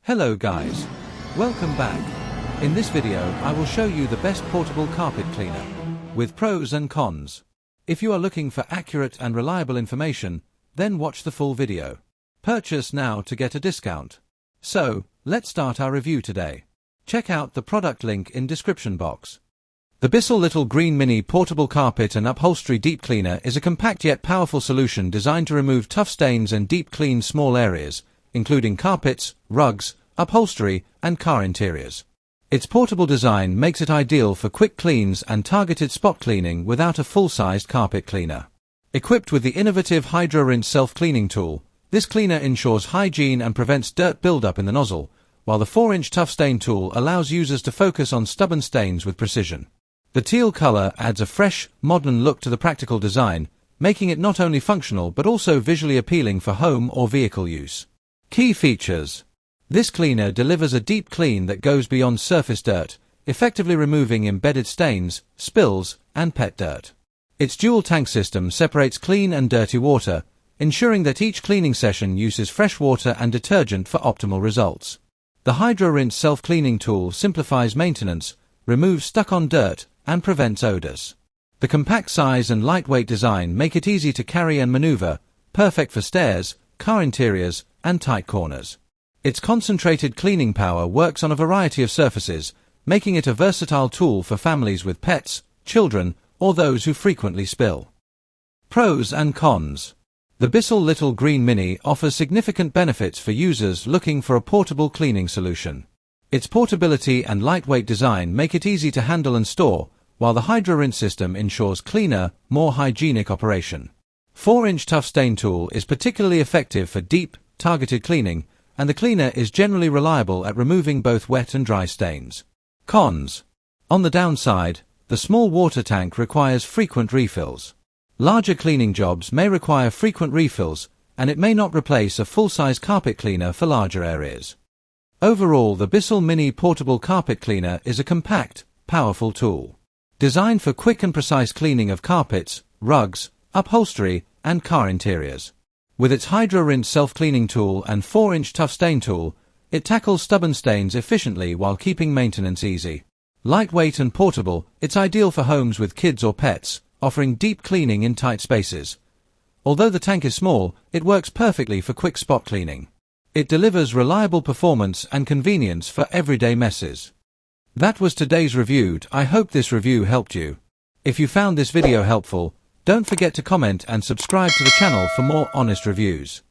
Hello guys, welcome back. In this video I will show you the best portable carpet cleaner, with pros and cons. If you are looking for accurate and reliable information, then watch the full video. Purchase now to get a discount. So, let's start our review today. Check out the product link in description box. The Bissell Little Green Mini Portable Carpet and Upholstery Deep Cleaner is a compact yet powerful solution designed to remove tough stains and deep clean small areas, including carpets, rugs, upholstery, and car interiors. Its portable design makes it ideal for quick cleans and targeted spot cleaning without a full-sized carpet cleaner. Equipped with the innovative HydroRinse self-cleaning tool, this cleaner ensures hygiene and prevents dirt buildup in the nozzle, while the 4-inch tough stain tool allows users to focus on stubborn stains with precision. The teal color adds a fresh, modern look to the practical design, making it not only functional but also visually appealing for home or vehicle use. Key features. This cleaner delivers a deep clean that goes beyond surface dirt, effectively removing embedded stains, spills, and pet dirt. Its dual tank system separates clean and dirty water, ensuring that each cleaning session uses fresh water and detergent for optimal results. The HydroRinse self-cleaning tool simplifies maintenance, removes stuck-on dirt, and prevents odors. The compact size and lightweight design make it easy to carry and maneuver, perfect for stairs, car interiors, and tight corners. Its concentrated cleaning power works on a variety of surfaces, making it a versatile tool for families with pets, children, or those who frequently spill. Pros and cons. The Bissell Little Green Mini offers significant benefits for users looking for a portable cleaning solution. Its portability and lightweight design make it easy to handle and store, while the HydroRinse system ensures cleaner, more hygienic operation. 4-inch tough stain tool is particularly effective for deep, targeted cleaning, and the cleaner is generally reliable at removing both wet and dry stains. Cons. On the downside, the small water tank requires frequent refills. Larger cleaning jobs may require frequent refills, and it may not replace a full-size carpet cleaner for larger areas. Overall, the Bissell Mini Portable Carpet Cleaner is a compact, powerful tool. Designed for quick and precise cleaning of carpets, rugs, upholstery, and car interiors. With its HydroRinse self-cleaning tool and 4-inch tough stain tool, it tackles stubborn stains efficiently while keeping maintenance easy. Lightweight and portable, it's ideal for homes with kids or pets, offering deep cleaning in tight spaces. Although the tank is small, it works perfectly for quick spot cleaning. It delivers reliable performance and convenience for everyday messes. That was today's review. I hope this review helped you. If you found this video helpful, don't forget to comment and subscribe to the channel for more honest reviews.